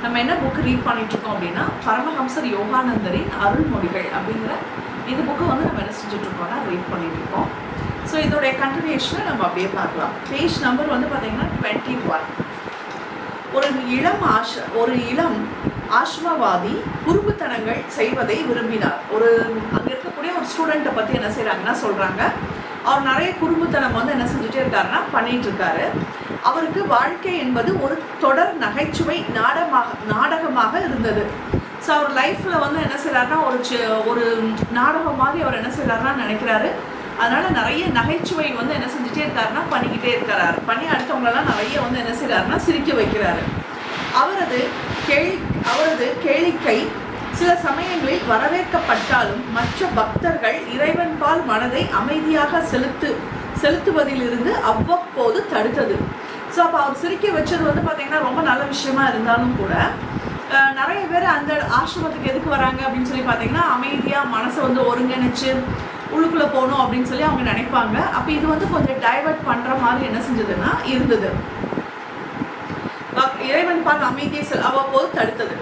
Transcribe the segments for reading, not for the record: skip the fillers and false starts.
நம்ம என்ன book read பண்ணிட்டு இருக்கோம் அப்படின்னா பரமஹம்சர் யோகானந்தரின் அருள்மொழிகள் அப்படிங்கிற இந்த புக்கு வந்து நம்ம என்ன செஞ்சுட்டு இருக்கோம்னா ரீட் பண்ணிட்டு இருக்கோம். ஸோ இதோடைய கண்டினியூஷனை நம்ம அப்படியே பார்க்கலாம். பேஜ் நம்பர் வந்து பார்த்தீங்கன்னா 21. ஒரு இளம் ஆஷ்மவாதி குறும்புத்தனங்கள் செய்வதை விரும்பினார். அங்கே இருக்கக்கூடிய ஒரு ஸ்டூடெண்ட்டை பற்றி என்ன செய்கிறாங்கன்னா சொல்கிறாங்க, அவர் நிறைய குறும்புத்தனம் வந்து என்ன செஞ்சுட்டே இருக்காருன்னா பண்ணிட்டு இருக்காரு. அவருக்கு வாழ்க்கை என்பது ஒரு தொடர் நகைச்சுவை நாடகமாக இருந்தது. ஸோ அவர் லைஃப்பில் வந்து என்ன செய்கிறாருன்னா ஒரு நாடகம் மாதிரி அவர் என்ன செய்கிறாருன்னா நினைக்கிறாரு. அதனால் நிறைய நகைச்சுவை வந்து என்ன செஞ்சுட்டே இருக்காருன்னா பண்ணிக்கிட்டே இருக்கிறாரு. பண்ணி அடுத்தவங்களெல்லாம் நிறைய வந்து என்ன செய்கிறாருன்னா சிரிக்க வைக்கிறாரு. அவரது கேளிக்கை சில சமயங்களில் வரவேற்கப்பட்டாலும் மற்ற பக்தர்கள் இறைவன்பால் மனதை அமைதியாக செலுத்துவதிலிருந்து அவ்வப்போது தடுத்தது. ஸோ அப்போ அவர் சிரிக்க வச்சது வந்து பார்த்தீங்கன்னா ரொம்ப நல்ல விஷயமா இருந்தாலும் கூட நிறைய பேர் அந்த ஆசிரமத்துக்கு எதுக்கு வராங்க அப்படின்னு சொல்லி பார்த்தீங்கன்னா அமைதியாக மனசை வந்து ஒருங்கிணைச்சு உள்ளுக்குள்ளே போகணும் அப்படின்னு சொல்லி அவங்க நினைப்பாங்க. அப்போ இது வந்து கொஞ்சம் டைவர்ட் பண்ணுற மாதிரி என்ன செஞ்சதுன்னா இருந்தது. இறைவன் பால் அமைதியை அவ்வப்போது தடுத்தது.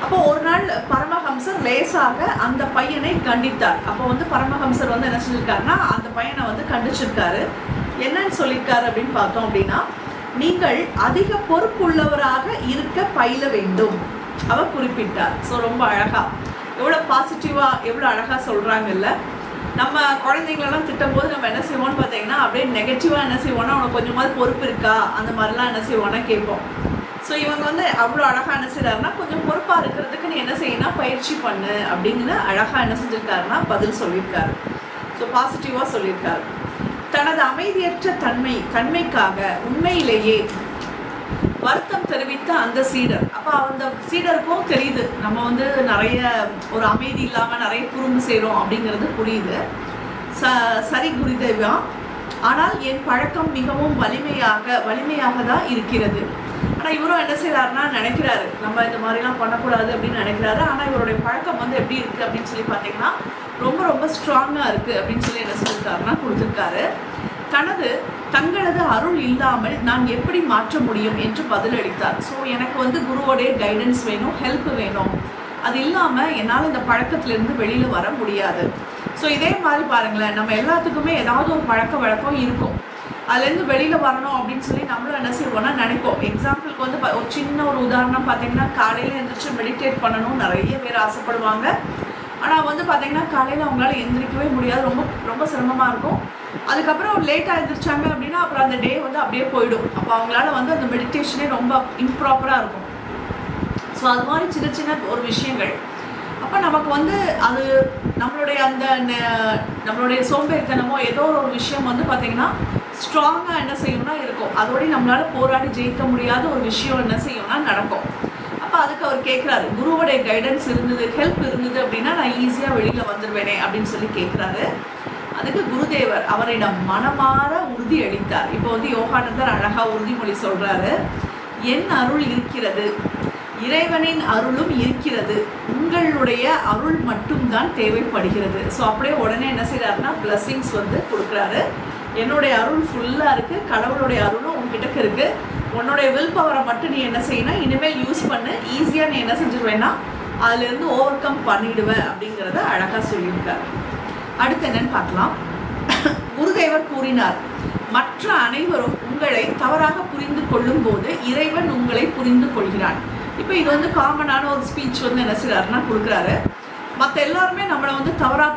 அப்போ ஒரு நாள் பரமஹம்சர் லேசாக அந்த பையனை கண்டித்தார். அப்போ வந்து பரமஹம்சர் வந்து என்ன செஞ்சிருக்காருன்னா அந்த பையனை வந்து கண்டிச்சிருக்காரு. என்னன்னு சொல்லியிருக்காரு அப்படின்னு பார்த்தோம் அப்படின்னா, நீங்கள் அதிக பொறுப்புள்ளவராக இருக்க பயில வேண்டும் அவர் குறிப்பிட்டார். ஸோ ரொம்ப அழகா, எவ்வளோ பாசிட்டிவாக எவ்வளோ அழகாக சொல்கிறாங்கல்ல. நம்ம குழந்தைங்களெல்லாம் திட்டும் போது நம்ம என்ன செய்வோம்னு பார்த்தீங்கன்னா அப்படியே நெகட்டிவாக என்ன செய்வோம்னா அவனுக்கு கொஞ்சமாவது பொறுப்பு இருக்கா அந்த மாதிரிலாம் என்ன செய்வோம்னா கேட்போம். ஸோ இவங்க வந்து அவ்வளோ அழகாக என்ன செய்கிறாருன்னா கொஞ்சம் பொறுப்பாக இருக்கிறதுக்கு நீ என்ன செய்யணும் பயிற்சி பண்ணு அப்படிங்கிற அழகாக என்ன செஞ்சுருக்காருன்னா பதில் சொல்லியிருக்காரு. ஸோ பாசிட்டிவாக சொல்லியிருக்காரு. தனது அமைதியற்ற தன்மைக்காக உண்மையிலேயே வருத்தம் தெரிவித்த அந்த சீடர், அப்போ அந்த சீடருக்கும் தெரியுது நம்ம வந்து நிறைய ஒரு அமைதி இல்லாமல் நிறைய குறும்பு செய்கிறோம் அப்படிங்கிறது புரியுது. சரி குருதேவா, ஆனால் என் பழக்கம் மிகவும் வலிமையாக தான் இருக்கிறது. ஆனால் இவரும் என்ன செய்கிறாருன்னா நினைக்கிறாரு நம்ம இந்த மாதிரிலாம் பண்ணக்கூடாது அப்படின்னு நினைக்கிறாரு. ஆனால் இவருடைய பழக்கம் வந்து எப்படி இருக்குது அப்படின்னு சொல்லி பார்த்தீங்கன்னா ரொம்ப ரொம்ப ஸ்ட்ராங்காக இருக்குது அப்படின்னு சொல்லி என்ன சொல்லியிருக்காருன்னா கொடுத்துருக்காரு. தங்களது அருள் இல்லாமல் நான் எப்படி மாற்ற முடியும் என்று பதிலளித்தார். ஸோ எனக்கு வந்து குருவோடைய கைடன்ஸ் வேணும், ஹெல்ப் வேணும். அது இல்லாமல் என்னால் இந்த பழக்கத்திலேருந்து வெளியில் வர முடியாது. ஸோ இதே மாதிரி பாருங்களேன், நம்ம எல்லாத்துக்குமே ஏதாவது ஒரு பழக்க வழக்கம் இருக்கும். அதுலேருந்து வெளியில் வரணும் அப்படின்னு சொல்லி நம்மளும் என்ன செய்வோம்னா நினைப்போம். எக்ஸாம்பிளுக்கு வந்து ஒரு சின்ன ஒரு உதாரணம் பார்த்தீங்கன்னா, காலையில் எழுந்திரிச்சு மெடிடேட் பண்ணணும் நிறைய பேர் ஆசைப்படுவாங்க. ஆனால் வந்து பார்த்தீங்கன்னா காலையில் அவங்களால எந்திரிக்கவே முடியாது, ரொம்ப ரொம்ப சிரமமாக இருக்கும். அதுக்கப்புறம் லேட்டாக எழுந்திரிச்சாங்க அப்படின்னா அப்புறம் அந்த டே வந்து அப்படியே போயிடும். அப்போ அவங்களால வந்து அந்த மெடிடேஷனே ரொம்ப இம்ப்ராப்பராக இருக்கும். ஸோ அது மாதிரி சின்ன சின்ன ஒரு விஷயங்கள் அப்போ நமக்கு வந்து அது நம்மளுடைய சோம்பேறித்தனமோ ஏதோ ஒரு விஷயம் வந்து பார்த்திங்கன்னா ஸ்ட்ராங்காக என்ன செய்யணும்னா இருக்கும். அதோடய நம்மளால் போராடி ஜெயிக்க முடியாத ஒரு விஷயம் என்ன செய்யணும்னா நடக்கும். அப்போ அதுக்கு அவர் கேட்குறாரு, குருவோடைய கைடன்ஸ் இருந்தது, ஹெல்ப் இருந்தது அப்படின்னா நான் ஈஸியாக வெளியில் வந்துடுவேனே அப்படின்னு சொல்லி கேட்குறாரு. அதுக்கு குருதேவர் அவரிடம் மனமாற உறுதி அளித்தார். இப்போ வந்து யோகானந்தர் அழகாக உறுதிமொழி சொல்கிறாரு. என் அருள் இருக்கிறது, இறைவனின் அருளும் இருக்கிறது, உங்களுடைய அருள் மட்டும்தான் தேவைப்படுகிறது. ஸோ அப்படியே உடனே என்ன செய்கிறாருன்னா பிளஸ்ஸிங்ஸ் வந்து கொடுக்குறாரு. என்னுடைய அருள் ஃபுல்லாக இருக்குது, கடவுளுடைய அருளும் உங்ககிட்ட இருக்குது. உன்னுடைய வில் பவரை மட்டும் நீ என்ன செய்யணும் இனிமேல் யூஸ் பண்ணு, ஈஸியாக நீ என்ன செஞ்சுருவேன்னா அதுலேருந்து ஓவர் கம் பண்ணிடுவேன் அப்படிங்கிறத அழகாக சொல்லியிருக்காரு. அடுத்து என்னன்னு பார்க்கலாம். குருதேவர் கூறினார், மற்ற அனைவரும் உங்களை தவறாக புரிந்து கொள்ளும் போது இறைவன் உங்களை புரிந்து கொள்கிறான். இப்போ இது வந்து காமனான ஒரு ஸ்பீச் வந்து என்ன செய்கிறாருன்னா கொடுக்குறாரு. மற்ற எல்லாருமே நம்மளை வந்து தவறாக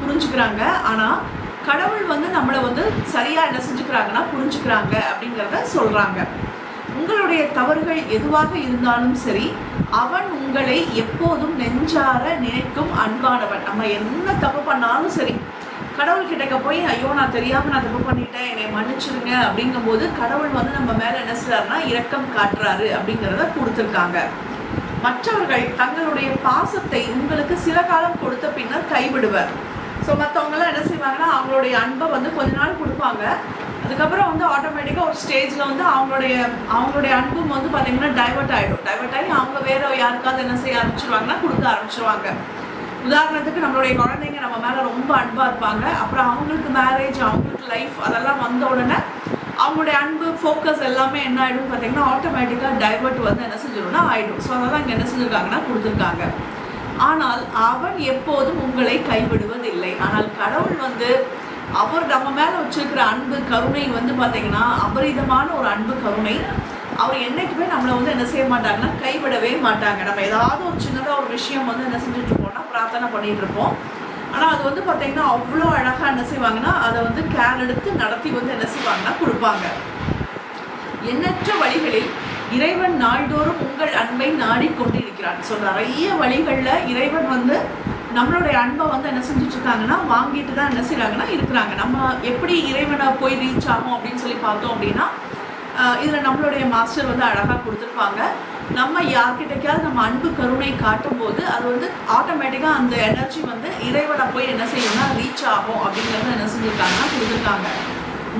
புரிஞ்சுக்கிறாங்க. ஆனால் கடவுள் வந்து நம்மளை வந்து சரியாக என்ன செஞ்சுக்கிறாங்கன்னா புரிஞ்சுக்கிறாங்க அப்படிங்கிறத சொல்கிறாங்க. உங்களுடைய தவறுகள் எதுவாக இருந்தாலும் சரி, அவன் உங்களை எப்போதும் நெஞ்சார நினைக்கும் அன்பானவன். நம்ம என்ன தப்பு பண்ணாலும் சரி கடவுள்கிட்ட போய் ஐயோ நான் தெரியாமல் நான் தப்பு பண்ணிட்டேன் என்னை மன்னிச்சிருங்க அப்படிங்கும்போது கடவுள் வந்து நம்ம மேலே என்ன செய்றாருன்னா இரக்கம் காட்டுறாரு அப்படிங்கிறத கொடுத்துருக்காங்க. மற்றவர்கள் தங்களுடைய பாசத்தை உங்களுக்கு சில காலம் கொடுத்த பின்னர் கைவிடுவர். ஸோ மற்றவங்களாம் என்ன செய்வாங்கன்னா அவங்களுடைய அன்பை வந்து கொஞ்ச நாள் கொடுப்பாங்க. அதுக்கப்புறம் வந்து ஆட்டோமேட்டிக்காக ஒரு ஸ்டேஜில் வந்து அவங்களுடைய அன்பும் வந்து பார்த்திங்கன்னா டைவர்ட் ஆகி அவங்க வேறு யாருக்காவது என்ன செய்ய ஆரம்பிச்சிருவாங்கன்னா கொடுக்க ஆரம்பிச்சிருவாங்க. உதாரணத்துக்கு நம்மளுடைய குழந்தைங்க நம்ம மேலே ரொம்ப அன்பாக இருப்பாங்க. அப்புறம் அவங்களுக்கு மேரேஜ், அவங்களுக்கு லைஃப் அதெல்லாம் வந்த உடனே அவங்களுடைய அன்பு ஃபோக்கஸ் எல்லாமே என்ன ஆகிடும் பார்த்தீங்கன்னா ஆட்டோமேட்டிக்காக டைவர்ட் வந்து என்ன செஞ்சிடும்னா ஆகிடும். ஸோ அதெல்லாம் இங்கே என்ன செஞ்சுருக்காங்கன்னா கொடுத்துருக்காங்க. ஆனால் அவன் எப்போதும் உங்களை கைவிடுவதில்லை. ஆனால் கடவுள் வந்து அவர் நம்ம மேலே வச்சிருக்கிற அன்பு கருணை வந்து பார்த்தீங்கன்னா அபரிதமான ஒரு அன்பு கருணை. அவர் என்னைக்குமே நம்மளை வந்து என்ன செய்ய மாட்டாங்கன்னா கைவிடவே மாட்டாங்க. நம்ம ஏதாவது ஒரு சின்னதாக ஒரு விஷயம் வந்து என்ன செஞ்சுட்டு இருப்போம்னா பிரார்த்தனை பண்ணிட்டு இருப்போம். ஆனால் அது வந்து பார்த்தீங்கன்னா அவ்வளோ அழகாக என்ன செய்வாங்கன்னா அதை வந்து கேர் எடுத்து நடத்தி வந்து என்ன செய்வாங்கன்னா கொடுப்பாங்க. எண்ணற்ற வழிகளில் இறைவன் நாள்தோறும் உங்கள் அன்பை நாடிக்கொண்டு இருக்கிறான். ஸோ நிறைய வழிகளில் இறைவன் வந்து நம்மளுடைய அன்பை வந்து என்ன செஞ்சுட்டு இருக்காங்கன்னா வாங்கிட்டு தான் என்ன செய்கிறாங்கன்னா இருக்கிறாங்க. நம்ம எப்படி இறைவனை போய் ரீச் ஆகும் அப்படின்னு சொல்லி பார்த்தோம் அப்படின்னா இதில் நம்மளுடைய மாஸ்டர் வந்து அழகாக கொடுத்துருப்பாங்க. நம்ம யார்கிட்டக்காவது நம்ம அன்பு கருணை காட்டும் போது அது வந்து ஆட்டோமேட்டிக்காக அந்த எனர்ஜி வந்து இறைவனை போய் என்ன செய்யணும்னா ரீச் ஆகும் அப்படிங்கிறத என்ன செஞ்சுருக்காங்கன்னா கொடுத்துருக்காங்க.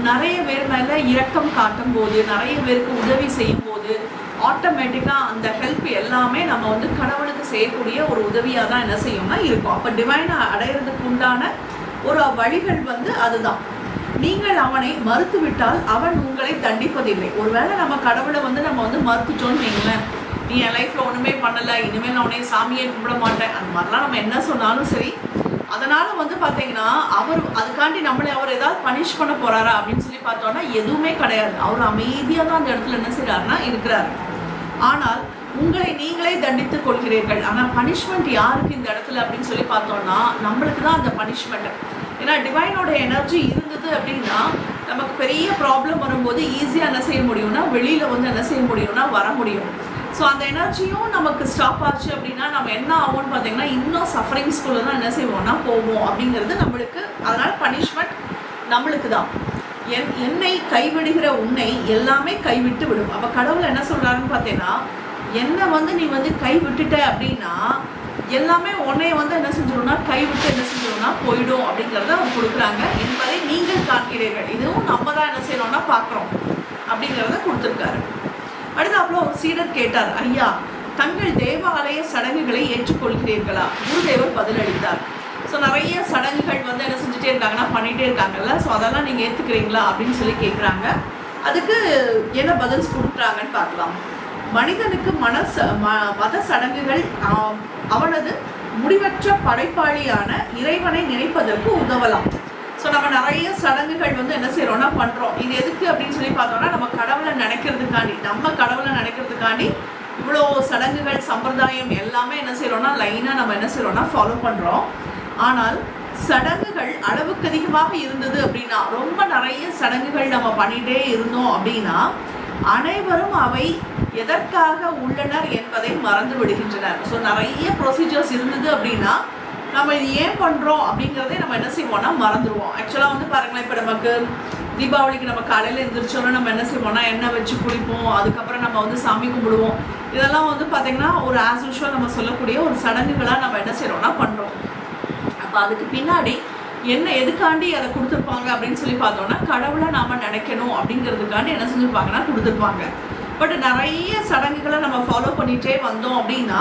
நிறைய பேர் மேலே இரக்கம் காட்டும் போது, நிறைய பேருக்கு உதவி செய்யும் போது ஆட்டோமேட்டிக்காக அந்த ஹெல்ப் எல்லாமே நம்ம வந்து கடவுளுக்கு செய்யக்கூடிய ஒரு உதவியாக தான் என்ன செய்யும்னா இருக்கும். அப்போ டிவைனை அடையிறதுக்கு உண்டான ஒரு வழிகள் வந்து அதுதான். நீங்கள் அவனை மறுத்துவிட்டால் அவன் உங்களை தண்டிப்பதில்லை. ஒருவேளை நம்ம கடவுளை வந்து நம்ம வந்து மறுத்துட்டோன்னு வைங்களேன், நீ என் லைஃப்பில் ஒன்றுமே பண்ணலை, இனிமேல் நான் உடனே சாமியை கும்பிட மாட்டேன், அந்த மாதிரிலாம் நம்ம என்ன சொன்னாலும் சரி, அதனால் வந்து பார்த்தீங்கன்னா அவர் அதுக்காண்டி நம்மளை அவர் ஏதாவது பனிஷ் பண்ண போகிறாரா அப்படின்னு சொல்லி பார்த்தோன்னா எதுவுமே கிடையாது. அவர் அமைதியாக தான் அந்த இடத்துல என்ன செய்கிறாருன்னா இருக்கிறார். ஆனால் உங்களை நீங்களே தண்டித்துக் கொள்கிறீர்கள். ஆனால் பனிஷ்மெண்ட் யாருக்கு இந்த இடத்துல அப்படின்னு சொல்லி பார்த்தோன்னா நம்மளுக்கு தான் அந்த பனிஷ்மெண்ட். ஏன்னா டிவைனோட எனர்ஜி இருந்தது அப்படின்னா நமக்கு பெரிய ப்ராப்ளம் வரும்போது ஈஸியாக என்ன செய்ய முடியும்னா வெளியில் வந்து என்ன செய்ய முடியும்னா வர முடியும். ஸோ அந்த எனர்ஜியும் நமக்கு ஸ்டாப் ஆச்சு அப்படின்னா நம்ம என்ன ஆகும்னு பார்த்தீங்கன்னா இன்னும் சஃபரிங்ஸ்குள்ளே தான் என்ன செய்வோம்னா போவோம் அப்படிங்கிறது நம்மளுக்கு. அதனால் பனிஷ்மெண்ட் நம்மளுக்கு தான். என்னை கைவிடுகிற உன்னை எல்லாமே கைவிட்டு விடும். அப்போ கடவுள் என்ன சொல்கிறாருன்னு பார்த்தீங்கன்னா என்னை வந்து நீ வந்து கைவிட்டுட்ட அப்படின்னா எல்லாமே உன்னைய வந்து என்ன செஞ்சிடும்னா கைவிட்டு என்ன செஞ்சிடும்னா போயிடும் அப்படிங்கிறத அவர் கொடுக்குறாங்க. என்பதை நீங்கள் காண்கிறீர்கள். இதுவும் நம்ம தான் என்ன செய்யணும்னா பார்க்குறோம் அப்படிங்கிறத கொடுத்துருக்காரு. அடுத்தாப்புல ஒரு சீடர் கேட்டார், ஐயா தங்கள் தேவாலய சடங்குகளை ஏற்றுக்கொள்கிறீர்களா? குருதேவர் பதிலளித்தார். ஸோ நிறைய சடங்குகள் வந்து என்ன செஞ்சுட்டே இருக்காங்கன்னா பண்ணிகிட்டே இருக்காங்கல்ல, ஸோ அதெல்லாம் நீங்கள் ஏற்றுக்கிறீங்களா அப்படின்னு சொல்லி கேட்குறாங்க. அதுக்கு என்ன பதில் கொடுக்குறாங்கன்னு பார்க்கலாம். மனிதனுக்கு மத சடங்குகள் அவனது முடிவற்ற படைப்பாளியான இறைவனை நினைப்பதற்கு உதவலாம். ஸோ நம்ம நிறைய சடங்குகள் வந்து என்ன செய்கிறோம்னா பண்ணுறோம். இது எதுக்கு அப்படின்னு சொல்லி பார்த்தோம்னா நம்ம கடவுளை நினைக்கிறதுக்காண்டி இவ்வளோ சடங்குகள் சம்பிரதாயம் எல்லாமே என்ன செய்கிறோம்னா லைனாக நம்ம என்ன செய்கிறோம்னா ஃபாலோ பண்ணுறோம். ஆனால் சடங்குகள் அளவுக்கு அதிகமாக இருந்தது அப்படின்னா, ரொம்ப நிறைய சடங்குகள் நம்ம பண்ணிகிட்டே இருந்தோம் அப்படின்னா அனைவரும் அவை எதற்காக உள்ளனர் என்பதை மறந்து விடுகின்றனர். ஸோ நிறைய ப்ரொசீஜர்ஸ் இருந்தது அப்படின்னா நம்ம இது ஏன் பண்ணுறோம் அப்படிங்கிறதே நம்ம என்ன செய்வோம்னா மறந்துடுவோம். ஆக்சுவலாக வந்து பாருங்களேன், இப்போ நமக்கு தீபாவளிக்கு நம்ம காலையில் எழுந்திரிச்சோன்னா நம்ம என்ன செய்வோம்னா எண்ணெய் வச்சு குளிப்போம், அதுக்கப்புறம் நம்ம வந்து சாமி கும்பிடுவோம். இதெல்லாம் வந்து பார்த்திங்கன்னா ஒரு ஆஸ் யூஷுவல் நம்ம சொல்லக்கூடிய ஒரு சடங்குகளாக நம்ம என்ன செய்கிறோம்னா பண்ணுறோம். அப்போ அதுக்கு பின்னாடி என்ன எதுக்காண்டி அதை கொடுத்துருப்பாங்க அப்படின்னு சொல்லி பார்த்தோன்னா கடவுளை நாம் நினைக்கணும் அப்படிங்கிறதுக்காண்டி என்ன செஞ்சுருப்பாங்கன்னா கொடுத்துருப்பாங்க. பட் நிறைய சடங்குகளை நம்ம ஃபாலோ பண்ணிகிட்டே வந்தோம் அப்படின்னா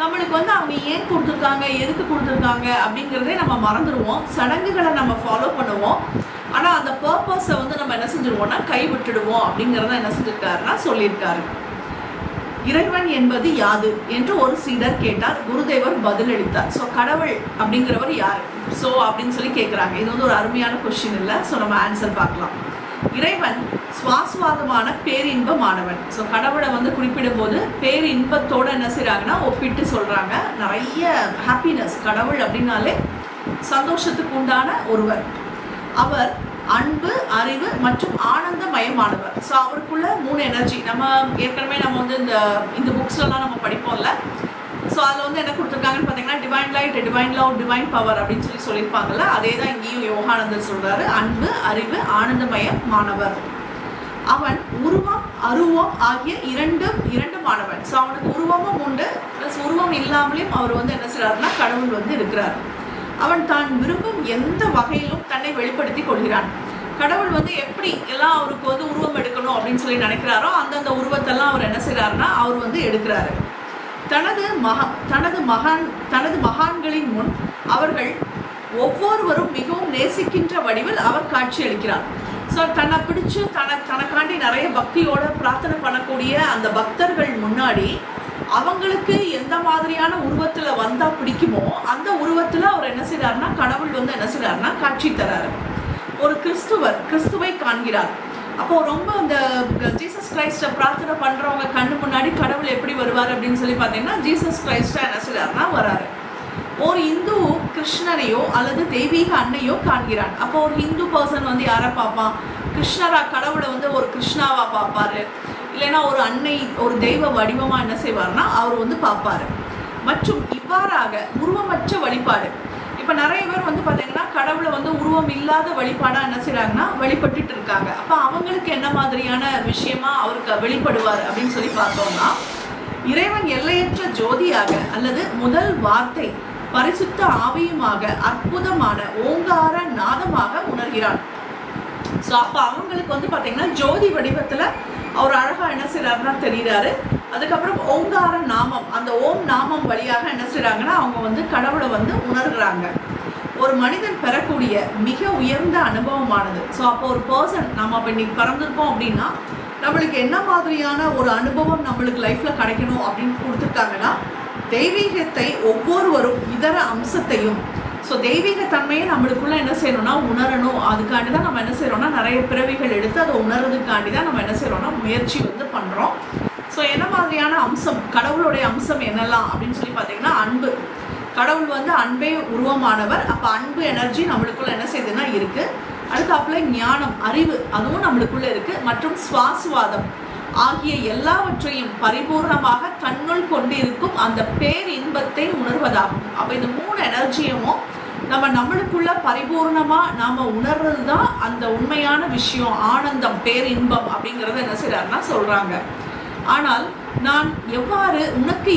நம்மளுக்கு வந்து அவங்க ஏன் கொடுத்துருக்காங்க, எதுக்கு கொடுத்துருக்காங்க அப்படிங்கிறதே நம்ம மறந்துடுவோம். சடங்குகளை நம்ம ஃபாலோ பண்ணுவோம், ஆனால் அந்த பர்பஸை வந்து நம்ம என்ன செஞ்சுருவோம்னா கைவிட்டுடுவோம் அப்படிங்கிறத என்ன செஞ்சுருக்காருன்னா சொல்லியிருக்காரு. இறைவன் என்பது யாது என்று ஒரு சீடர் கேட்டார். குருதேவர் பதிலளித்தார். ஸோ கடவுள் அப்படிங்கிறவர் யார் ஸோ அப்படின்னு சொல்லி கேட்குறாங்க. இது வந்து ஒரு அருமையான கொஸ்டின் இல்லை. ஸோ நம்ம ஆன்சர் பார்க்கலாம். இறைவன் சுவாசவாதமான பேரின்பமானவன். ஸோ கடவுளை வந்து குறிப்பிடும் போது பேரின்பத்தோடு என்ன செய்கிறாங்கன்னா ஒப்பிட்டு சொல்கிறாங்க. நிறைய ஹாப்பினஸ், கடவுள் அப்படின்னாலே சந்தோஷத்துக்கு உண்டான ஒருவர். அவர் அன்பு, அறிவு மற்றும் ஆனந்தமயமானவர். ஸோ அவருக்குள்ள 3 எனர்ஜி நம்ம ஏற்கனவே நம்ம வந்து இந்த புக்ஸ்லாம் நம்ம படிப்போம்ல. ஸோ அதில் வந்து என்ன கொடுத்துருக்காங்கன்னு பார்த்தீங்கன்னா divine light, divine love, divine power அப்படின்னு சொல்லியிருப்பாங்கல்ல. அதே தான் இங்கேயும் யோகானந்தர் சொல்கிறாரு. அன்பு, அறிவு, ஆனந்தமயமானவர். அவன் உருவம், அருவம் ஆகிய இரண்டுமானவன். ஸோ அவனுக்கு உருவமும் உண்டு, ப்ளஸ் உருவம் இல்லாமலேயும் அவர் வந்து என்ன செய்கிறாருன்னா கடவுள் வந்து இருக்கிறார். அவன் தான் விரும்பும் எந்த வகையிலும் தன்னை வெளிப்படுத்தி கொள்கிறான். கடவுள் வந்து எப்படி எல்லாம் அவருக்கு வந்து உருவம் எடுக்கணும் அப்படின்னு சொல்லி நினைக்கிறாரோ அந்தந்த உருவத்தெல்லாம் அவர் என்ன செய்கிறாருன்னா அவர் வந்து எடுக்கிறாரு. தனது மகான்களின் முன் அவர்கள் ஒவ்வொருவரும் மிகவும் நேசிக்கின்ற வடிவில் அவர் காட்சி அளிக்கிறார். ஸோ தன்னை பிடிச்சு தனக்காண்டி நிறைய பக்தியோட பிரார்த்தனை பண்ணக்கூடிய அந்த பக்தர்கள் முன்னாடி அவங்களுக்கு எந்த மாதிரியான உருவத்தில் வந்தால் பிடிக்குமோ அந்த உருவத்தில் அவர் என்ன செய்கிறாருன்னா, கடவுள் வந்து என்ன செய்கிறாருன்னா காட்சி தராரு. ஒரு கிறிஸ்துவை காண்கிறார். அப்போ ரொம்ப அந்த ஜீசஸ் கிரைஸ்டை பிரார்த்தனை பண்ணுறவங்க கண்ணு முன்னாடி கடவுள் எப்படி வருவார் அப்படின்னு சொல்லி பார்த்தீங்கன்னா, ஜீசஸ் கிரைஸ்டா என்ன செய்கிறாருன்னா வராரு. ஒரு இந்து கிருஷ்ணனையோ அல்லது தெய்வீக அன்னையோ காண்கிறான். அப்போ ஒரு ஹிந்து பர்சன் வந்து யாரை பார்ப்பான்? கிருஷ்ணரா, கடவுளை வந்து ஒரு கிருஷ்ணாவா பார்ப்பாரு, இல்லைன்னா ஒரு அன்னை, ஒரு தெய்வ வடிவமா என்ன செய்வார்னா அவர் வந்து பார்ப்பாரு. மற்றும் இவ்வாறாக உருவமற்ற வழிபாடு. இப்போ நிறைய பேர் வந்து பார்த்தீங்கன்னா கடவுளை வந்து உருவம் இல்லாத வழிபாடாக என்ன செய்கிறாங்கன்னா வழிபட்டுட்டு இருக்காங்க. அப்போ அவங்களுக்கு என்ன மாதிரியான விஷயமா அவருக்கு வெளிப்படுவார் அப்படின்னு சொல்லி பார்த்தோம்னா, இறைவன் எல்லையற்ற ஜோதியாக அல்லது முதல் வார்த்தை பரிசுத்த ஆவியுமாக அற்புதமான ஓங்கார நாதமாக உணர்கிறான். ஸோ அப்போ அவங்களுக்கு வந்து பார்த்தீங்கன்னா ஜோதி வடிவத்தில் அவர் அழகாக என்ன செய்கிறாருன்னா தெரிகிறாரு. அதுக்கப்புறம் ஓங்கார நாமம், அந்த ஓம் நாமம் வழியாக என்ன செய்கிறாங்கன்னா அவங்க வந்து கடவுளை வந்து உணர்கிறாங்க. ஒரு மனிதன் பெறக்கூடிய மிக உயர்ந்த அனுபவமானது. ஸோ அப்போ ஒரு பர்சன் நம்ம அப்போ இன்னைக்கு பிறந்திருக்கோம் அப்படின்னா நம்மளுக்கு என்ன மாதிரியான ஒரு அனுபவம் நம்மளுக்கு லைஃப்பில் கிடைக்கணும் அப்படின்னு கொடுத்துருக்காங்கன்னா, தெய்வீகத்தை ஒவ்வொருவரும் இதர அம்சத்தையும், ஸோ தெய்வீக தன்மையை நம்மளுக்குள்ள என்ன செய்யணும்னா உணரணும். அதுக்காண்டி தான் நம்ம என்ன செய்யறோம்னா நிறைய பிறவிகள் எடுத்து அதை உணர்றதுக்காண்டி தான் நம்ம என்ன செய்யறோம்னா முயற்சி வந்து பண்ணுறோம். ஸோ என்ன மாதிரியான அம்சம், கடவுளுடைய அம்சம் என்னெல்லாம் அப்படின்னு சொல்லி பார்த்தீங்கன்னா, அன்பு. கடவுள் வந்து அன்பே உருவமானவர். அப்போ அன்பு எனர்ஜி நம்மளுக்குள்ள என்ன செய்யுதுன்னா இருக்கு. அடுத்தாப்புல ஞானம், அறிவு, அதுவும் நம்மளுக்குள்ள இருக்கு. மற்றும் சுவாசவாதம் ஆகிய எல்லாவற்றையும் பரிபூர்ணமாக தன்னுள் கொண்டிருக்கும் அந்த பேரின்பத்தை உணர்வதாகும். அப்போ இந்த 3 எனர்ஜியும் நம்மளுக்குள்ள பரிபூர்ணமா நாம உணர்றது தான் அந்த உண்மையான விஷயம், ஆனந்தம், பேரின்பம் அப்படிங்கிறத என்ன செய்யறாருன்னா சொல்றாங்க. ஆனால் நான் எவ்வாறு உனக்கு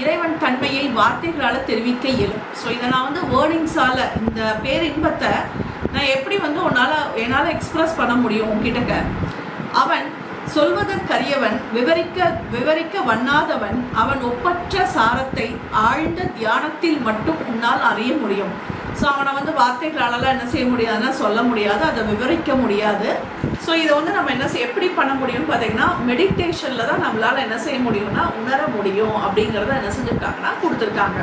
இறைவன் தன்மையை வார்த்தைகளால் தெரிவிக்க இயலும்? ஸோ இதை நான் வந்து வேர்டிங்ஸால இந்த பேரின்பத்தை நான் எப்படி வந்து என்னால் எக்ஸ்பிரஸ் பண்ண முடியும் உன்கிட்ட? அவன் சொல்வதற்கரியவன், விவரிக்க வண்ணாதவன், அவன் ஒப்பற்ற சாரத்தை ஆழ்ந்த தியானத்தில் மட்டும் உன்னால் அறிய முடியும். ஸோ அவனை வந்து வார்த்தைகளாலலாம் என்ன செய்ய முடியாதுன்னா சொல்ல முடியாது, அதை விவரிக்க முடியாது. ஸோ இதை வந்து நம்ம எப்படி பண்ண முடியும்னு பார்த்தீங்கன்னா, மெடிடேஷனில் தான் நம்மளால் என்ன செய்ய முடியும்னா உணர முடியும் அப்படிங்கிறத என்ன செஞ்சுருக்காங்கன்னா கொடுத்துருக்காங்க.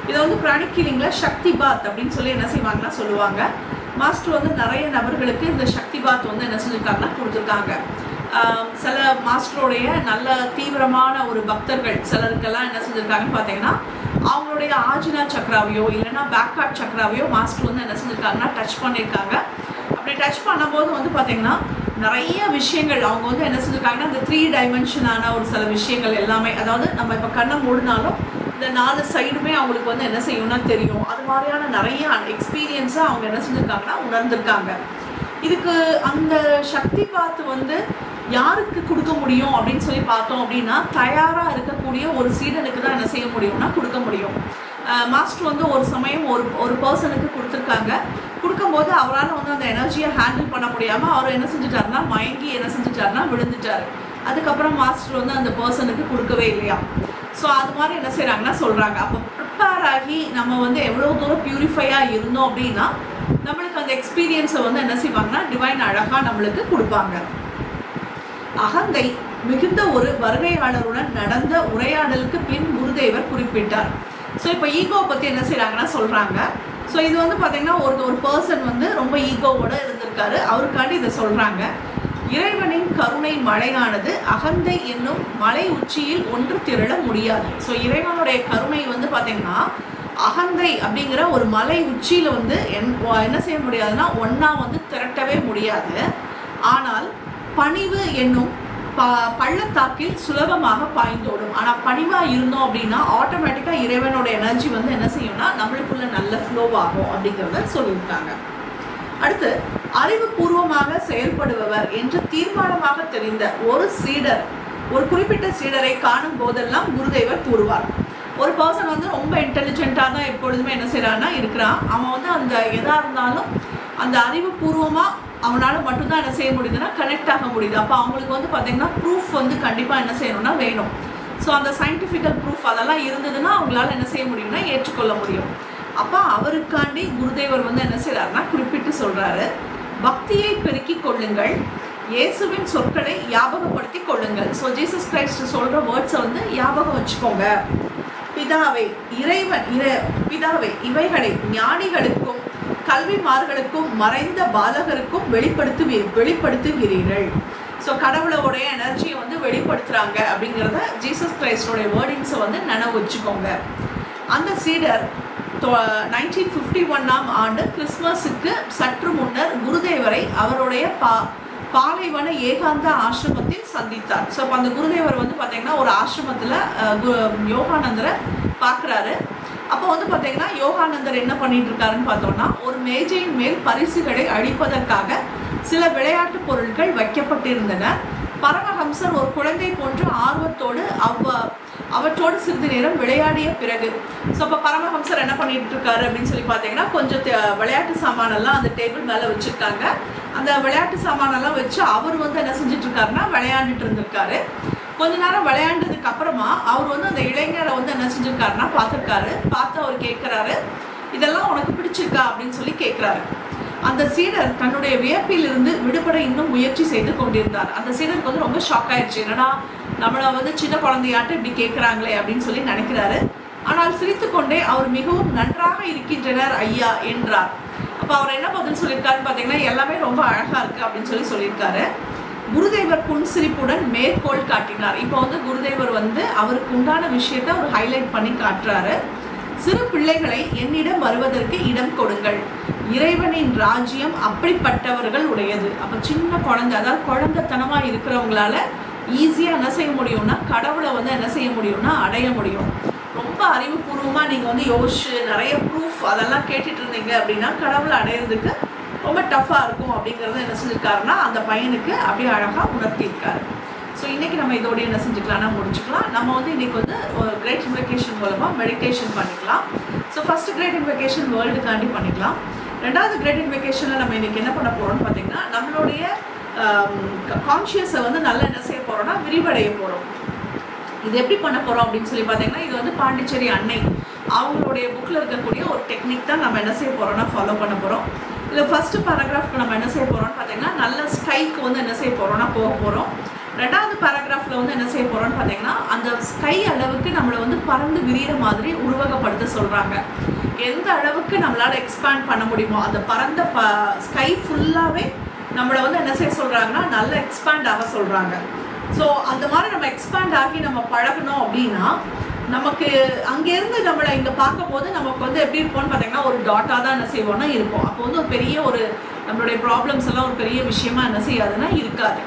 இதை வந்து பிராணிக் ஹீலிங்கில் சக்தி பாத் அப்படின்னு சொல்லி என்ன செய்வாங்கன்னா சொல்லுவாங்க. மாஸ்டர் வந்து நிறைய நபர்களுக்கு இந்த சக்தி பாத் வந்து என்ன செஞ்சுருக்காங்கன்னா கொடுத்துருக்காங்க. சில மாஸ்டருடைய நல்ல தீவிரமான ஒரு பக்தர்கள் சிலருக்கெல்லாம் என்ன செஞ்சுருக்காங்கன்னு பார்த்தீங்கன்னா, அவங்களுடைய ஆஜினா சக்ராவையோ இல்லைன்னா பேக்கார்ட் சக்ராவையோ மாஸ்டர் வந்து என்ன செஞ்சுருக்காங்கன்னா டச் பண்ணியிருக்காங்க. அப்படி டச் பண்ணும்போது வந்து பார்த்தீங்கன்னா நிறைய விஷயங்கள் அவங்க வந்து என்ன செஞ்சுருக்காங்கன்னா இந்த 3 டைமென்ஷனான ஒரு சில விஷயங்கள் எல்லாமே, அதாவது நம்ம இப்போ கண்ணை மூடினாலும் இந்த 4 சைடுமே அவங்களுக்கு வந்து என்ன செய்யும்னா தெரியும். அது மாதிரியான நிறைய எக்ஸ்பீரியன்ஸாக அவங்க என்ன செஞ்சுருக்காங்கன்னா உணர்ந்திருக்காங்க. இதுக்கு அந்த சக்தி பாத்து வந்து யாருக்கு கொடுக்க முடியும் அப்படின்னு சொல்லி பார்த்தோம் அப்படின்னா, தயாராக இருக்கக்கூடிய ஒரு சீடனுக்கு தான் என்ன செய்ய முடியும்னா கொடுக்க முடியும். மாஸ்டர் வந்து ஒரு சமயம் ஒரு பர்சனுக்கு கொடுத்துருக்காங்க. கொடுக்கும்போது அவரால் வந்து அந்த எனர்ஜியை ஹேண்டில் பண்ண முடியாமல் அவர் என்ன செஞ்சுட்டாருன்னா மயங்கி என்ன செஞ்சுட்டாருன்னா விழுந்துட்டார். அதுக்கப்புறம் மாஸ்டர் வந்து அந்த பர்சனுக்கு கொடுக்கவே இல்லையா. ஸோ அது மாதிரி என்ன செய்கிறாங்கன்னா சொல்கிறாங்க. அப்போ ப்ரிப்பேர் ஆகி நம்ம வந்து எவ்வளோ தூரம் பியூரிஃபையாக இருந்தோம் அப்படின்னா நம்மளுக்கு அந்த எக்ஸ்பீரியன்ஸை வந்து என்ன செய்வாங்கன்னா டிவைன் அழகாக நம்மளுக்கு கொடுப்பாங்க. அகந்தை மிகுந்த ஒரு வருகையாளருடன் நடந்த உரையாடலுக்கு பின் குருதேவர் குறிப்பிட்டார். ஸோ இப்போ ஈகோவை பற்றி என்ன செய்கிறாங்கன்னா சொல்கிறாங்க. ஸோ இது வந்து பார்த்தீங்கன்னா ஒரு பர்சன் வந்து ரொம்ப ஈகோவோட இருந்திருக்காரு. அவருக்காண்டி இதை சொல்கிறாங்க. இறைவனின் கருணை மழையானது அகந்தை என்னும் மலை உச்சியில் ஒன்று திரள முடியாது. ஸோ இறைவனுடைய கருணை வந்து பார்த்தீங்கன்னா அகந்தை அப்படிங்கிற ஒரு மலை உச்சியில் வந்து என்ன செய்ய முடியாதுன்னா ஒன்றா வந்து திரட்டவே முடியாது. ஆனால் பணிவு என்னும் பள்ளத்தாக்கில் சுலபமாக பாய்ந்தோடும். ஆனால் பணிவாக இருந்தோம் அப்படின்னா ஆட்டோமேட்டிக்காக இறைவனோட எனர்ஜி வந்து என்ன செய்யும்னா நம்மளுக்குள்ள நல்ல ஃப்ளோ ஆகும் அப்படிங்கிறத சொல்லியிருக்காங்க. அடுத்து, அறிவுபூர்வமாக செயல்படுபவர் என்று தீர்மானமாக தெரிந்த ஒரு சீடர் ஒரு குறிப்பிட்ட சீடரை காணும் போதெல்லாம் குருதேவர் கூறுவார். ஒரு பர்சன் வந்து ரொம்ப இன்டெலிஜென்ட்டாக தான் எப்பொழுதுமே என்ன செய்கிறான்னா இருக்கிறான். அவன் வந்து அந்த எதாக இருந்தாலும் அந்த அறிவுபூர்வமாக அவனால் மட்டும்தான் என்ன செய்ய முடியுதுன்னா கனெக்ட் ஆக முடியுது. அப்போ அவங்களுக்கு வந்து பார்த்திங்கன்னா ப்ரூஃப் வந்து கண்டிப்பாக என்ன செய்யணும்னா வேணும். ஸோ அந்த சயின்டிஃபிக்கல் ப்ரூஃப் அதெல்லாம் இருந்ததுன்னா அவங்களால என்ன செய்ய முடியும்னா ஏற்றுக்கொள்ள முடியும். அப்போ அவருக்காண்டி குருதேவர் வந்து என்ன செய்கிறாருன்னா குறிப்பிட்டு சொல்கிறாரு, பக்தியை பெருக்கிக் கொள்ளுங்கள், இயேசுவின் சொற்களை ஞாபகப்படுத்திக் கொள்ளுங்கள். ஸோ ஜீசஸ் கிரைஸ்ட் சொல்ற வேர்ட்ஸை வந்து ஞாபகம் வச்சுக்கோங்க. பிதாவை இவைகளை ஞானிகளுக்கும் கல்விமார்களுக்கும் மறைந்த பாலகருக்கும் வெளிப்படுத்துகிறீர்கள். ஸோ கடவுளோடைய எனர்ஜியை வந்து வெளிப்படுத்துறாங்க அப்படிங்கிறத ஜீசஸ் கிரைஸ்டோடைய வேர்டிங்ஸை வந்து நினைவு வச்சுக்கோங்க. அந்த சீடர் 1951ஆம் ஆண்டு கிறிஸ்மஸுக்கு சற்று முன்னர் குருதேவரை அவருடைய பாலைவன ஏகாந்த ஆசிரமத்தில் சந்தித்தார். ஸோ அப்போ அந்த குருதேவர் வந்து பார்த்தீங்கன்னா ஒரு ஆசிரமத்தில் யோகானந்தரை பார்க்குறாரு. அப்போ வந்து பார்த்தீங்கன்னா யோகானந்தர் என்ன பண்ணிட்டு இருக்காருன்னு பார்த்தோம்னா, ஒரு மேஜையின் மேல் பரிசுகளை அளிப்பதற்காக சில விளையாட்டு பொருட்கள் வைக்கப்பட்டிருந்தன. பரமஹம்சர் ஒரு குழந்தை போன்ற ஆர்வத்தோடு அவற்றோடு சிறிது நேரம் விளையாடிய பிறகு, ஸோ அப்போ பரமஹம்சர் என்ன பண்ணிட்டு இருக்காரு அப்படின்னு சொல்லி பார்த்தீங்கன்னா, கொஞ்சம் விளையாட்டு சாமானெல்லாம் அந்த டேபிள் மேலே வச்சுருக்காங்க. அந்த விளையாட்டு சாமானெல்லாம் வச்சு அவர் வந்து என்ன செஞ்சுட்டு இருக்காருன்னா விளையாண்டுட்டு இருந்திருக்காரு. கொஞ்ச நேரம் விளையாண்டதுக்கு அப்புறமா அவர் வந்து அந்த இளைஞரை வந்து என்ன செஞ்சிருக்காருன்னா பார்த்துருக்காரு. பார்த்து அவர் கேட்குறாரு, இதெல்லாம் உனக்கு பிடிச்சிருக்கா அப்படின்னு சொல்லி கேட்குறாரு. அந்த சீடர் தன்னுடைய வியப்பிலிருந்து விடுபட இன்னும் முயற்சி செய்து கொண்டிருந்தார். அந்த சீடருக்கு வந்து ரொம்ப ஷாக் ஆயிடுச்சு. என்னடா நம்மளை வந்து சின்ன குழந்தையாட்டு இப்படி கேட்குறாங்களே அப்படின்னு சொல்லி நினைக்கிறாரு. ஆனால் சிரித்து கொண்டே அவர் மிகவும் நன்றாக இருக்கின்றனர் ஐயா என்றார். அப்போ அவர் என்ன பதில் சொல்லியிருக்காருன்னு பார்த்தீங்கன்னா, எல்லாமே ரொம்ப அழகாக இருக்குது அப்படின்னு சொல்லியிருக்காரு. குருதேவர் புன்சிரிப்புடன் மேற்கோள் காட்டினார். இப்போ வந்து குருதேவர் வந்து அவருக்கு உண்டான விஷயத்தை அவர் ஹைலைட் பண்ணி காட்டுறாரு. சிறு பிள்ளைகளை என்னிடம் வருவதற்கு இடம் கொடுங்கள், இறைவனின் ராஜ்யம் அப்படிப்பட்டவர்கள் உடையது. அப்போ சின்ன குழந்தை, அதாவது குழந்தைத்தனமாக இருக்கிறவங்களால ஈஸியாக என்ன செய்ய முடியும்னா கடவுளை வந்து என்ன செய்ய முடியும்னா அடைய முடியும். ரொம்ப அறிவுபூர்வமாக நீங்கள் வந்து யோசிச்சு நிறைய ப்ரூஃப் அதெல்லாம் கேட்டுட்டு இருந்தீங்க அப்படின்னா கடவுளை அடையிறதுக்கு ரொம்ப டஃப்பாக இருக்கும் அப்படிங்கிறத என்ன செஞ்சுருக்காருன்னா அந்த பையனுக்கு அப்படியே அழகாக உணர்த்தியிருக்காரு. ஸோ இன்றைக்கி நம்ம இதோடய என்ன செஞ்சுக்கலாம்னா முடிச்சுக்கலாம். நம்ம வந்து இன்றைக்கி வந்து ஒரு கிரேட் இன்வெகேஷன் மூலமாக மெடிடேஷன் பண்ணிக்கலாம். ஸோ ஃபஸ்ட்டு கிரேட் இன்வெகேஷன் வேர்ல்டுக்காண்டி பண்ணிக்கலாம். ரெண்டாவது கிரேட் இன்வெகேஷனில் நம்ம இன்றைக்கி என்ன பண்ண போகிறோம்னு பார்த்திங்கன்னா, நம்மளுடைய கான்ஷியஸை வந்து நல்லா என்ன செய்ய போகிறோம்னா விரிவடைய போகிறோம். இது எப்படி பண்ண போகிறோம் அப்படின்னு சொல்லி பார்த்தீங்கன்னா, இது வந்து பாண்டிச்சேரி அன்னை அவங்களுடைய புக்கில் இருக்கக்கூடிய ஒரு டெக்னிக் தான் நம்ம என்ன செய்ய போகிறோம்னா ஃபாலோ பண்ண போகிறோம். இதில் ஃபஸ்ட்டு பேராகிராஃப்க்கு நம்ம என்ன செய்ய போகிறோம்னு பார்த்தீங்கன்னா, நல்ல ஸ்கைக்கு வந்து என்ன செய்ய போகிறோம்னா போக போகிறோம். ரெண்டாவது பேராகிராஃபில் வந்து என்ன செய்ய போகிறோம்னு பார்த்தீங்கன்னா, அந்த ஸ்கை அளவுக்கு நம்மளை வந்து பறந்து விரிகிற மாதிரி உருவகப்படுத்த சொல்கிறாங்க. எந்த அளவுக்கு நம்மளால் எக்ஸ்பேண்ட் பண்ண முடியுமோ அந்த பறந்த ஸ்கை ஃபுல்லாகவே நம்மளை வந்து என்ன செய்ய சொல்கிறாங்கன்னா நல்லா எக்ஸ்பேண்ட் ஆக சொல்கிறாங்க. ஸோ அந்த மாதிரி நம்ம எக்ஸ்பேண்ட் ஆகி நம்ம பழகணும் அப்படின்னா, நமக்கு அங்கேருந்து நம்மளை இங்கே பார்க்கும்போது நமக்கு வந்து எப்படி இருப்போம்னு பார்த்தீங்கன்னா ஒரு டாட்டாக தான் என்ன செய்வோம்னா இருப்போம். அப்போ வந்து ஒரு பெரிய ஒரு நம்மளுடைய ப்ராப்ளம்ஸ் எல்லாம் ஒரு பெரிய விஷயமா என்ன செய்யாதுன்னா இருக்காது.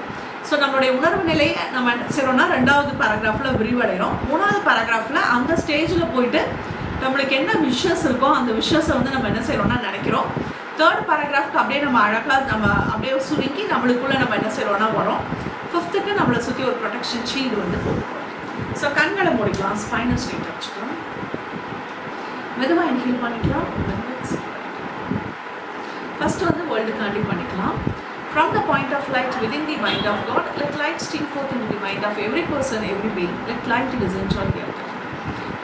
ஸோ நம்மளுடைய உணர்வு நிலையை நம்ம என்ன செய்கிறோம்னா ரெண்டாவது பேராகிராஃபில் விரிவடைகிறோம். மூணாவது பேராகிராஃபில் அந்த ஸ்டேஜில் போயிட்டு நம்மளுக்கு என்ன விஷஸ் இருக்கோ அந்த விஷஸை வந்து நம்ம என்ன செய்கிறோம்னா நினைக்கிறோம். தேர்ட் பேராகிராஃப்க்கு அப்படியே நம்ம அழகாக நம்ம அப்படியே சுருங்கி நம்மளுக்குள்ளே நம்ம என்ன செய்கிறோம்னா வரோம். ஃபிஃப்த்துக்கு நம்மளை சுற்றி ஒரு ப்ரொடெக்ஷன் ஷீல்டு வந்து போட்டுக்கிறோம். ஸோ கண்களை முடிக்கலாம், ஸ்பைனல் ஸ்ட்ரெயிட் வச்சுக்கலாம், மெதுவாக இன்ஹேல் பண்ணிக்கலாம், மெதுவாக ஃபஸ்ட்டு வந்து வேர்ல்டுக்காண்டி பண்ணிக்கலாம். From the point of light within the mind of God, let light stream forth into the mind of every person, every being. Let light descend on the earth.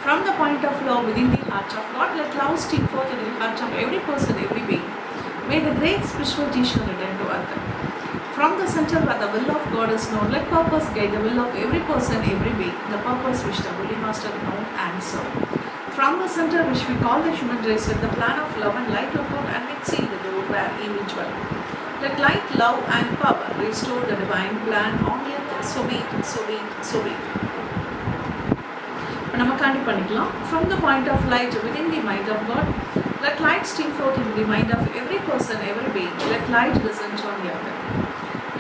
From the point of love within the heart of God, let love stream forth into the heart of every person, every being. May the great spiritual teacher return to earth. From the center where the will of God is known, let purpose guide the will of every person, every being. The purpose which the Holy Master known and serve. From the center which we call the human race, let the plan of love and light work out and make seal the door where evil dwell. Let light, love and power restore the divine plan on earth. So be it, so be it, so be it. நமக்காண்டி பண்ணிக்கலாம். From the point of light within the mind of God, let light stream forth in the mind of every person, every being. Let light descend on the earth.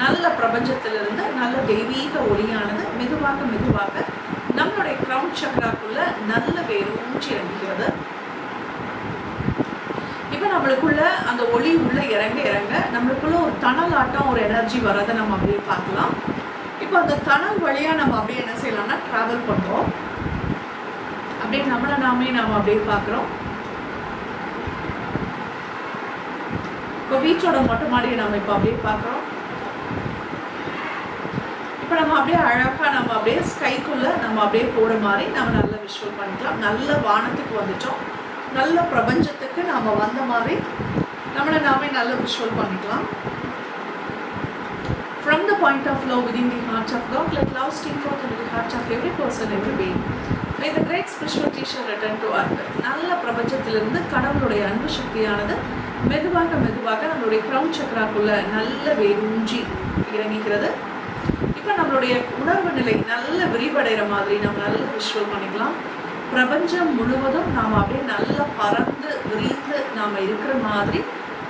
நல்ல பிரபஞ்சத்திலிருந்து நல்ல தெய்வீக ஒளியானது மெதுவாக மெதுவாக நம்மளுடைய crown சக்ராக்குள்ள நல்ல வேறு ஊற்றி இறங்குகிறது. இப்போ நம்மளுக்குள்ள அந்த ஒளி உள்ள இறங்க இறங்க நம்மளுக்குள்ள ஒரு தணல் ஆட்டம் ஒரு எனர்ஜி வரதை நம்ம அப்படியே பார்க்கலாம். இப்போ அந்த தணல் வழியாக நம்ம அப்படியே என்ன செய்யலாம்னா ட்ராவல் பண்ணுறோம். அப்படியே நம்மளை நாமே நம்ம அப்படியே பார்க்குறோம். இப்போ வீட்டோட மொட்டை மாடியை நம்ம இப்போ அப்படியே பார்க்குறோம். இப்போ நம்ம அப்படியே அழகாக நம்ம அப்படியே ஸ்கைக்குள்ளே நம்ம அப்படியே போகிற மாதிரி நம்ம நல்லா விஷுவல் பண்ணிக்கலாம். நல்ல வானத்துக்கு வந்துட்டோம். நல்ல பிரபஞ்சத்துக்கு நாம் வந்த மாதிரி நம்மளை நாமே நல்லா விஷுவல் பண்ணிக்கலாம். From the point of love within the heart of God, let love stream forth into the heart of every person, every being. May the great spiritual teacher return to earth. நல்ல பிரபஞ்சத்திலிருந்து கடவுளுடைய அன்பு சக்தியானது மெதுவாக மெதுவாக நம்மளுடைய crown சக்கராக்குள்ள நல்ல வேரூன்றி இறங்குகிறது. இப்போ நம்மளுடைய உணர்வு நிலை நல்ல விரிவடைகிற மாதிரி நம்ம நல்ல விஷுவல் பண்ணிக்கலாம். பிரபஞ்சம் முழுவதும் நாம் அப்படியே நல்லா பறந்து விரிந்து நாம் இருக்கிற மாதிரி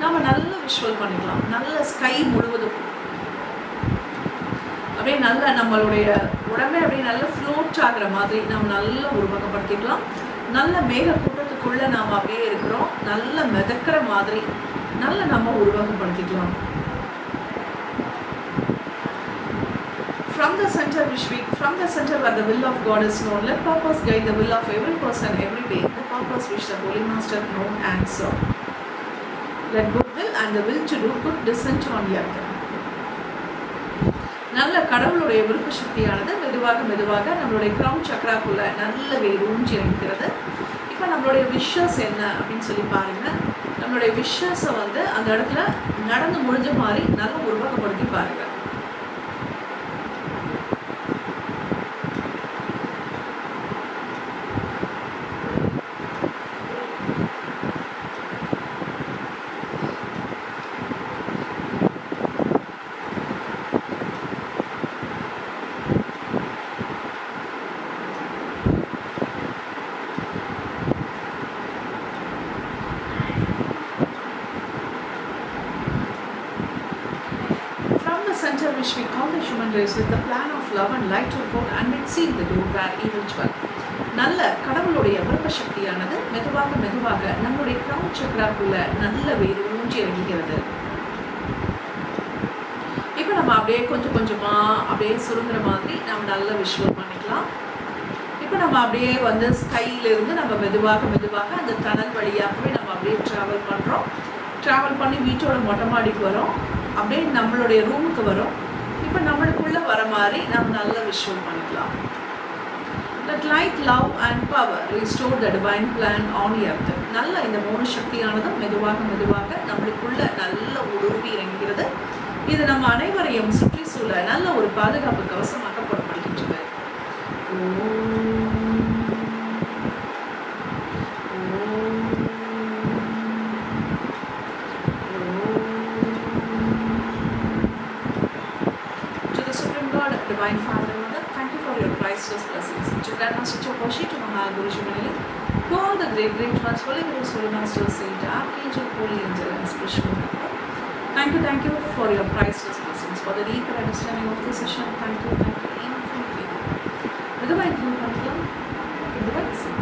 நாம் நல்ல விஷுவல் பண்ணிக்கலாம். நல்ல ஸ்கை முழுவதும் அப்படியே நல்ல நம்மளுடைய உடம்பே அப்படியே நல்ல ஃப்ளோட் ஆகிற மாதிரி நம்ம நல்ல உருவகப்படுத்திக்கலாம். நல்ல மேக கூட்டத்துக்குள்ளே நாம் அப்படியே இருக்கிறோம். நல்ல மிதக்கிற மாதிரி நல்ல நம்ம உருவகப்படுத்திக்கலாம். From the center where the will of God is known, let purpose guide the will of every person, every day. The purpose which the Holy Master known and serve. Let good will and the will to do good descend on earth. நல்ல கடவுளுடைய விருப்ப சக்தியானது மெதுவாக மெதுவாக நம்மளுடைய crown சக்கராக்குள்ள நல்ல வேரூன்றி இறங்குகிறது. இப்போ நம்மளுடைய விஷஸ் என்ன அப்படின்னு சொல்லி பாருங்க. நம்மளுடைய விஷஸை வந்து அந்த இடத்துல நடந்து முடிஞ்ச மாதிரி நல்ல உருவகப்படுத்தி பாருங்க. Which we call the human race with the plan of love and light to report and make seal the door where evil dwell. நல்ல கடவுளுடைய விருப்ப சக்தியானது மெதுவாக மெதுவாக நம்மளுடைய கிரவுன் சக்கராக்குள்ள நல்ல வேறு ஊன்றி இறங்குகிறது. இப்போ நம்ம அப்படியே கொஞ்சம் கொஞ்சமா அப்படியே சுருங்குற மாதிரி நம்ம நல்ல விஷுவல் பண்ணிக்கலாம். இப்போ நம்ம அப்படியே வந்து ஸ்கையிலிருந்து நம்ம மெதுவாக மெதுவாக அந்த டனல் வழியாகவே நம்ம அப்படியே ட்ராவல் பண்ணி வீட்டோட மொட்டை மாடிக்கு வரோம். அப்படியே நம்மளுடைய ரூமுக்கு வரும். இப்போ நம்மளுக்குள்ளே வர மாதிரி நம்ம நல்ல விஷுவல் பண்ணிக்கலாம். Let light, love and power restore the divine plan on earth. நல்ல இந்த மூணு சக்தியானதும் மெதுவாக மெதுவாக நம்மளுக்குள்ள நல்ல ஊடுருவி இறங்குகிறது. இது நம்ம அனைவரையும் சுற்றி சூழ நல்ல ஒரு பாதுகாப்பு கவசமாக போடப்படுகின்றது. Divine Father and Mother, thank you for your priceless blessings. To Grandmaster Chokoshi, to Mahal Guruji Manili, to all the great ones, Holy Gurus, Holy Masters, Saint, Archangel, Holy Angel, and Spiritual Member. Thank you for your priceless blessings. For the deeper understanding of this session, thank you, even from faith. With the Divine Blue Control, with the Divine Sun.